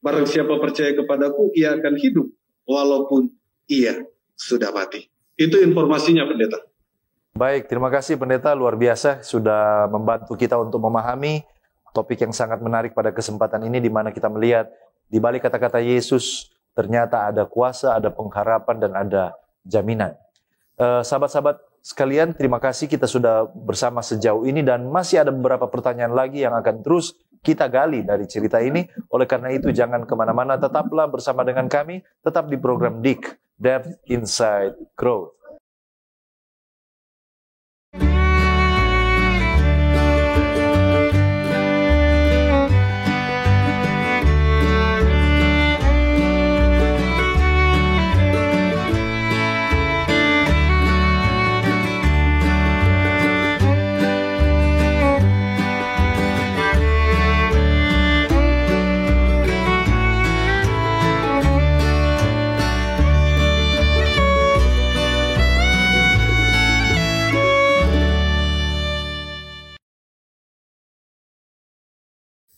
Barang siapa percaya kepadaku, ia akan hidup walaupun ia sudah mati. Itu informasinya, Pendeta. Baik, terima kasih Pendeta, luar biasa sudah membantu kita untuk memahami topik yang sangat menarik pada kesempatan ini, di mana kita melihat di balik kata-kata Yesus ternyata ada kuasa, ada pengharapan, dan ada jaminan. Sahabat-sahabat sekalian, terima kasih kita sudah bersama sejauh ini, dan masih ada beberapa pertanyaan lagi yang akan terus kita gali dari cerita ini. Oleh karena itu jangan kemana-mana, tetaplah bersama dengan kami, tetap di program DIG, Depth Inside Growth.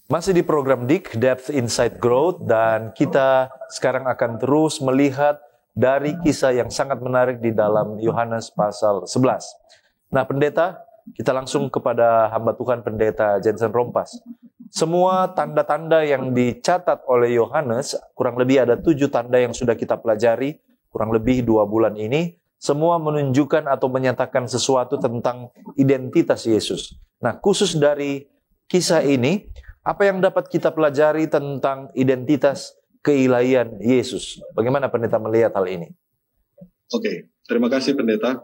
Masih di program DIG, Depth Inside Growth, dan kita sekarang akan terus melihat dari kisah yang sangat menarik di dalam Yohanes pasal 11. Nah, Pendeta, kita langsung kepada hamba Tuhan Pendeta Jensen Rompas. Semua tanda-tanda yang dicatat oleh Yohanes, kurang lebih ada 7 tanda yang sudah kita pelajari, kurang lebih 2 bulan ini, semua menunjukkan atau menyatakan sesuatu tentang identitas Yesus. Nah, khusus dari kisah ini, apa yang dapat kita pelajari tentang identitas keilahian Yesus? Bagaimana Pendeta melihat hal ini? Oke, terima kasih Pendeta.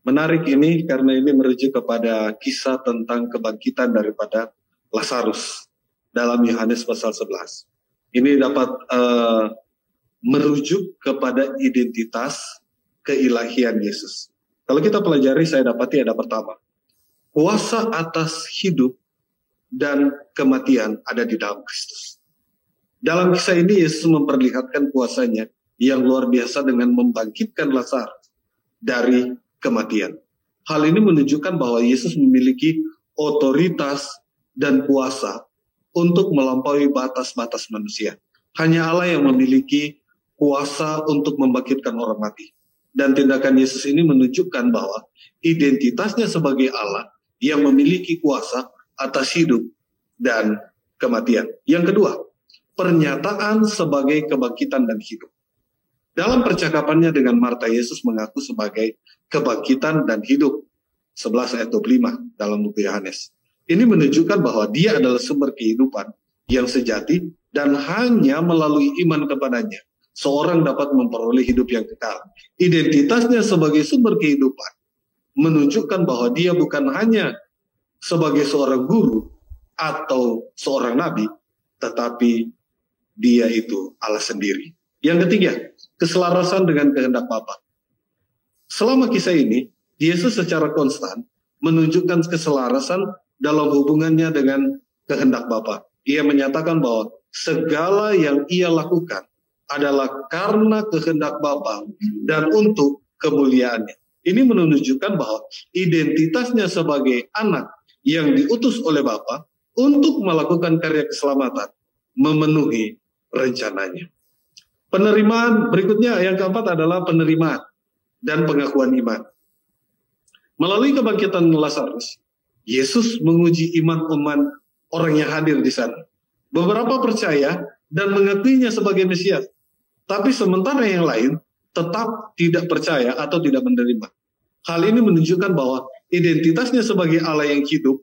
Menarik ini karena ini merujuk kepada kisah tentang kebangkitan daripada Lazarus dalam Yohanes pasal 11. Ini dapat merujuk kepada identitas keilahian Yesus. Kalau kita pelajari, saya dapati ada pertama, kuasa atas hidup dan kematian ada di dalam Kristus. Dalam kisah ini Yesus memperlihatkan kuasanya yang luar biasa dengan membangkitkan Lazarus dari kematian. Hal ini menunjukkan bahwa Yesus memiliki otoritas dan kuasa untuk melampaui batas-batas manusia. Hanya Allah yang memiliki kuasa untuk membangkitkan orang mati. Dan tindakan Yesus ini menunjukkan bahwa identitasnya sebagai Allah yang memiliki kuasa atas hidup dan kematian. Yang kedua, pernyataan sebagai kebangkitan dan hidup. Dalam percakapannya dengan Marta, Yesus mengaku sebagai kebangkitan dan hidup. 11 ayat 25 dalam buku Yohanes. Ini menunjukkan bahwa dia adalah sumber kehidupan yang sejati, dan hanya melalui iman kepadanya seorang dapat memperoleh hidup yang kekal. Identitasnya sebagai sumber kehidupan menunjukkan bahwa dia bukan hanya sebagai seorang guru atau seorang nabi, tetapi dia itu Allah sendiri. Yang ketiga, keselarasan dengan kehendak Bapa. Selama kisah ini, Yesus secara konstan menunjukkan keselarasan dalam hubungannya dengan kehendak Bapa. Ia menyatakan bahwa segala yang ia lakukan adalah karena kehendak Bapa dan untuk kemuliaannya. Ini menunjukkan bahwa identitasnya sebagai anak yang diutus oleh Bapa untuk melakukan karya keselamatan, memenuhi rencananya. Penerimaan berikutnya, yang keempat adalah penerimaan dan pengakuan iman. Melalui kebangkitan Lazarus, Yesus menguji iman orang yang hadir di sana. Beberapa percaya dan mengakuinya sebagai Mesias, tapi sementara yang lain tetap tidak percaya atau tidak menerima. Hal ini menunjukkan bahwa identitasnya sebagai Allah yang hidup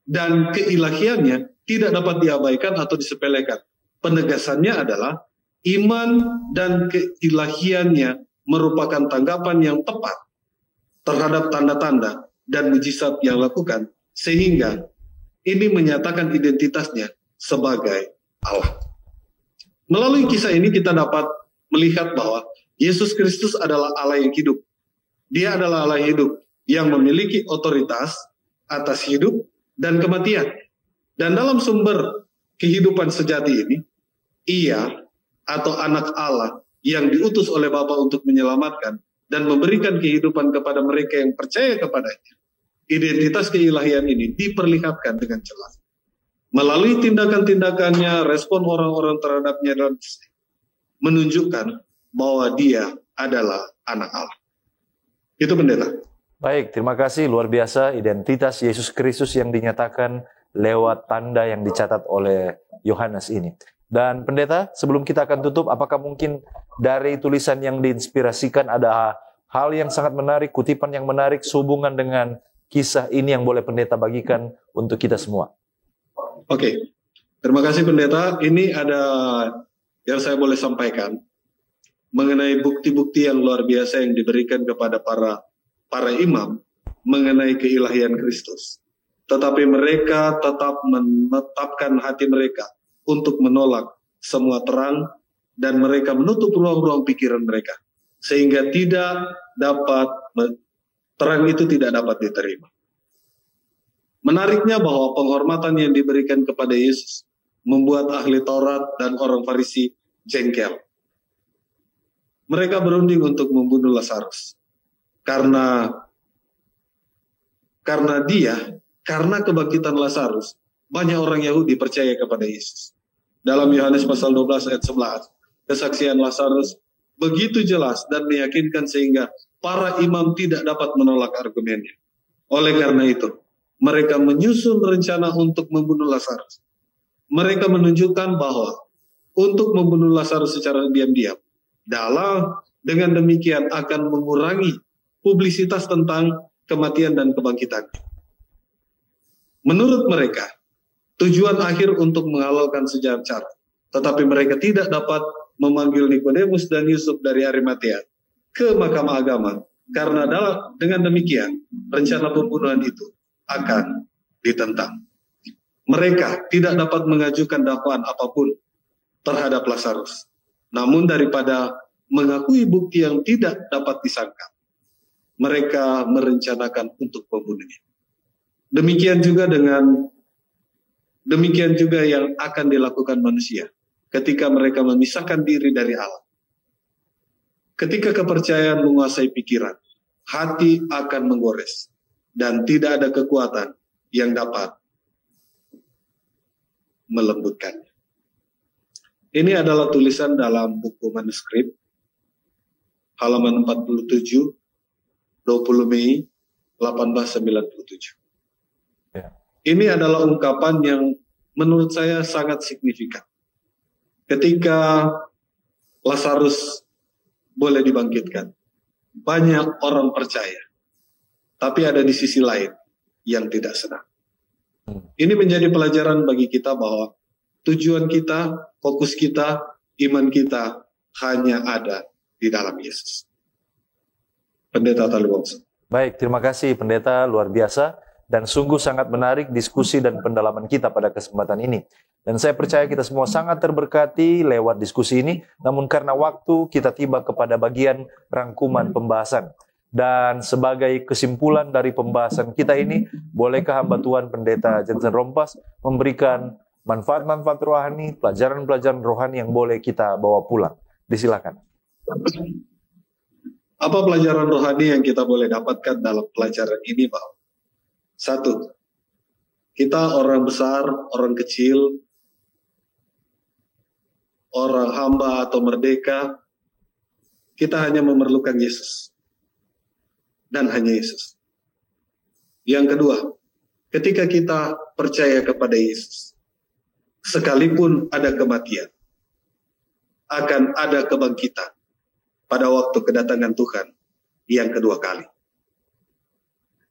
dan keilahiannya tidak dapat diabaikan atau disepelekan. Penegasannya adalah iman dan keilahiannya merupakan tanggapan yang tepat terhadap tanda-tanda dan mujizat yang lakukan, sehingga ini menyatakan identitasnya sebagai Allah. Melalui kisah ini kita dapat melihat bahwa Yesus Kristus adalah Allah yang hidup. Dia adalah Allah yang hidup yang memiliki otoritas atas hidup dan kematian. Dan dalam sumber kehidupan sejati ini, ia atau anak Allah yang diutus oleh Bapa untuk menyelamatkan dan memberikan kehidupan kepada mereka yang percaya kepadanya. Identitas keilahian ini diperlihatkan dengan jelas. Melalui tindakan-tindakannya, respon orang-orang terhadapnya dalam menunjukkan bahwa dia adalah anak Allah. Itu pendeta. Baik, terima kasih. Luar biasa identitas Yesus Kristus yang dinyatakan lewat tanda yang dicatat oleh Yohanes ini. Dan pendeta, sebelum kita akan tutup, apakah mungkin dari tulisan yang diinspirasikan ada hal yang sangat menarik, kutipan yang menarik sehubungan dengan kisah ini yang boleh pendeta bagikan untuk kita semua? Oke, terima kasih pendeta. Ini ada yang saya boleh sampaikan mengenai bukti-bukti yang luar biasa yang diberikan kepada para imam mengenai keilahian Kristus. Tetapi mereka tetap menetapkan hati mereka untuk menolak semua terang dan mereka menutup ruang-ruang pikiran mereka sehingga terang itu tidak dapat diterima. Menariknya bahwa penghormatan yang diberikan kepada Yesus membuat ahli Taurat dan orang Farisi jengkel. Mereka berunding untuk membunuh Lazarus karena kebangkitan Lazarus, banyak orang Yahudi percaya kepada Yesus. Dalam Yohanes pasal 12 ayat 11, kesaksian Lazarus begitu jelas dan meyakinkan sehingga para imam tidak dapat menolak argumennya. Oleh karena itu, mereka menyusun rencana untuk membunuh Lazarus. Mereka menunjukkan bahwa untuk membunuh Lazarus secara diam-diam, dengan demikian akan mengurangi publisitas tentang kematian dan kebangkitan. Menurut mereka, tujuan akhir untuk menghalalkan segala cara, tetapi mereka tidak dapat memanggil Nikodemus dan Yusuf dari Arimatea ke Mahkamah Agama, karena dengan demikian rencana pembunuhan itu akan ditentang. Mereka tidak dapat mengajukan dakwaan apapun terhadap Lazarus. Namun daripada mengakui bukti yang tidak dapat disangka, mereka merencanakan untuk membunuhnya. Demikian juga yang akan dilakukan manusia ketika mereka memisahkan diri dari Allah. Ketika kepercayaan menguasai pikiran, hati akan menggores dan tidak ada kekuatan yang dapat melembutkannya. Ini adalah tulisan dalam buku manuskrip halaman 47, 20 Mei 1897. Ya. Ini adalah ungkapan yang menurut saya sangat signifikan. Ketika Lazarus boleh dibangkitkan, banyak orang percaya. Tapi ada di sisi lain yang tidak senang. Ini menjadi pelajaran bagi kita bahwa tujuan kita, fokus kita, iman kita hanya ada di dalam Yesus. Pendeta Taliwongso. Baik, terima kasih pendeta, luar biasa. Dan sungguh sangat menarik diskusi dan pendalaman kita pada kesempatan ini. Dan saya percaya kita semua sangat terberkati lewat diskusi ini. Namun karena waktu, kita tiba kepada bagian rangkuman pembahasan. Dan sebagai kesimpulan dari pembahasan kita ini, bolehkah hamba Tuhan Pendeta Jensen Rompas memberikan manfaat-manfaat rohani, pelajaran-pelajaran rohani yang boleh kita bawa pulang? Disilakan. Apa pelajaran rohani yang kita boleh dapatkan dalam pelajaran ini, Pak? 1, kita orang besar, orang kecil, orang hamba atau merdeka, kita hanya memerlukan Yesus. Dan hanya Yesus. Yang kedua, ketika kita percaya kepada Yesus, sekalipun ada kematian, akan ada kebangkitan pada waktu kedatangan Tuhan yang kedua kali.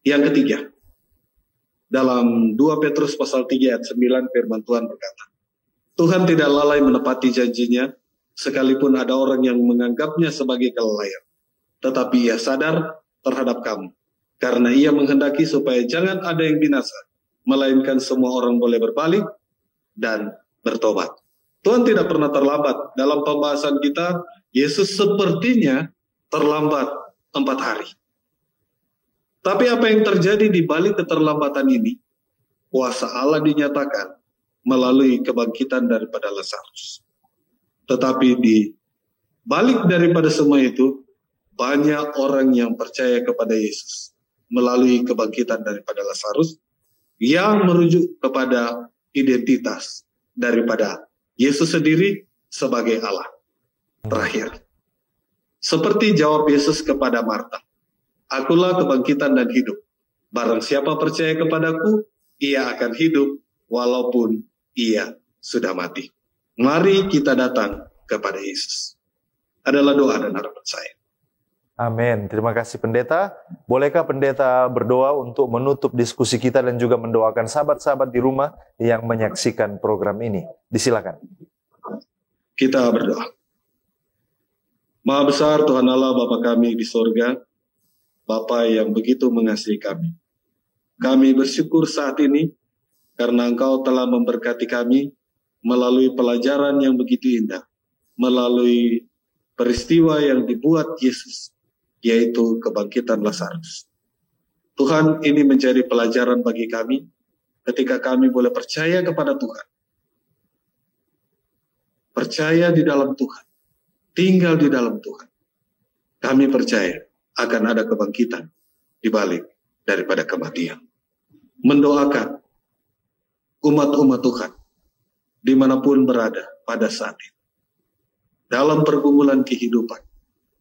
Yang ketiga, dalam 2 Petrus pasal 3 ayat 9 firman Tuhan berkata, Tuhan tidak lalai menepati janjinya, sekalipun ada orang yang menganggapnya sebagai kelalaian. Tetapi ia sadar terhadap kamu, karena ia menghendaki supaya jangan ada yang binasa, melainkan semua orang boleh berbalik dan bertobat. Tuhan tidak pernah terlambat. Dalam pembahasan kita, Yesus sepertinya terlambat 4 hari. Tapi apa yang terjadi di balik keterlambatan ini? Kuasa Allah dinyatakan melalui kebangkitan daripada Lazarus. Tetapi di balik daripada semua itu, banyak orang yang percaya kepada Yesus melalui kebangkitan daripada Lazarus yang merujuk kepada identitas daripada Yesus sendiri sebagai Allah. Terakhir, seperti jawab Yesus kepada Marta, "Akulah kebangkitan dan hidup. Barang siapa percaya kepadaku, ia akan hidup walaupun ia sudah mati." Mari kita datang kepada Yesus. Adalah doa dan harapan saya. Amin. Terima kasih pendeta. Bolehkah pendeta berdoa untuk menutup diskusi kita dan juga mendoakan sahabat-sahabat di rumah yang menyaksikan program ini? Disilakan. Kita berdoa. Maha besar Tuhan Allah Bapa kami di sorga, Bapa yang begitu mengasihi kami. Kami bersyukur saat ini karena Engkau telah memberkati kami melalui pelajaran yang begitu indah, melalui peristiwa yang dibuat Yesus, yaitu kebangkitan Lazarus. Tuhan, ini menjadi pelajaran bagi kami ketika kami boleh percaya kepada Tuhan. Percaya di dalam Tuhan, tinggal di dalam Tuhan. Kami percaya akan ada kebangkitan di balik daripada kematian. Mendoakan umat-umat Tuhan dimanapun berada pada saat ini, dalam pergumulan kehidupan,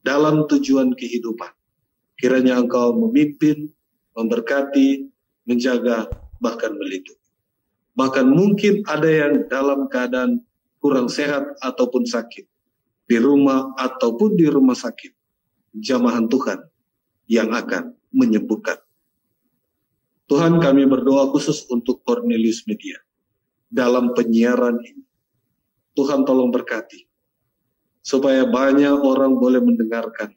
dalam tujuan kehidupan, kiranya Engkau memimpin, memberkati, menjaga, bahkan melindungi. Bahkan mungkin ada yang dalam keadaan kurang sehat ataupun sakit, di rumah ataupun di rumah sakit, jamahan Tuhan yang akan menyembuhkan. Tuhan, kami berdoa khusus untuk Cornelius Media dalam penyiaran ini. Tuhan tolong berkati, supaya banyak orang boleh mendengarkan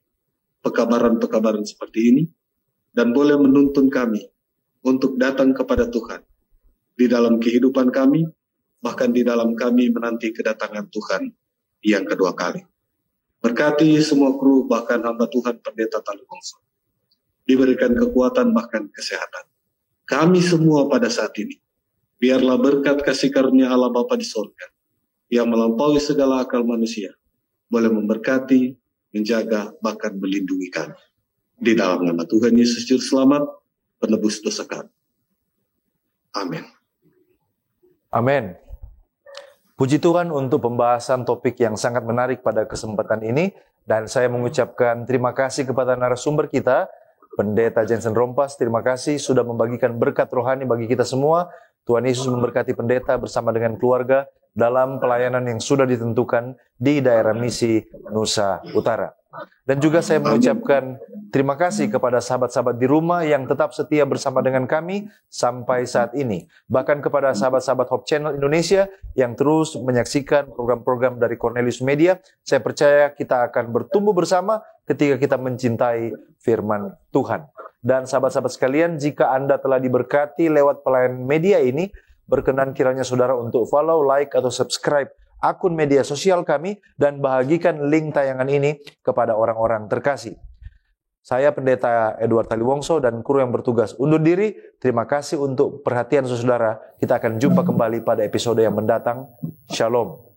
pekabaran-pekabaran seperti ini, dan boleh menuntun kami untuk datang kepada Tuhan di dalam kehidupan kami, bahkan di dalam kami menanti kedatangan Tuhan yang kedua kali. Berkati semua kru, bahkan hamba Tuhan Pendeta Taliwongso, diberikan kekuatan bahkan kesehatan. Kami semua pada saat ini, biarlah berkat kasih karunia Allah Bapa di sorga, yang melampaui segala akal manusia, boleh memberkati, menjaga, bahkan melindungi kami. Di dalam nama Tuhan Yesus Juru Selamat, penebus dosa kami. Amin. Amin. Puji Tuhan untuk pembahasan topik yang sangat menarik pada kesempatan ini, dan saya mengucapkan terima kasih kepada narasumber kita, Pendeta Jensen Rompas. Terima kasih sudah membagikan berkat rohani bagi kita semua. Tuhan Yesus memberkati pendeta bersama dengan keluarga dalam pelayanan yang sudah ditentukan di daerah misi Nusa Utara. Dan juga saya mengucapkan terima kasih kepada sahabat-sahabat di rumah yang tetap setia bersama dengan kami sampai saat ini. Bahkan kepada sahabat-sahabat Hope Channel Indonesia yang terus menyaksikan program-program dari Cornelius Media. Saya percaya kita akan bertumbuh bersama ketika kita mencintai firman Tuhan. Dan sahabat-sahabat sekalian, jika Anda telah diberkati lewat pelayanan media ini, berkenan kiranya saudara untuk follow, like, atau subscribe akun media sosial kami dan bagikan link tayangan ini kepada orang-orang terkasih. Saya Pendeta Edward Taliwongso dan kru yang bertugas undur diri. Terima kasih untuk perhatian saudara. Kita akan jumpa kembali pada episode yang mendatang. Shalom.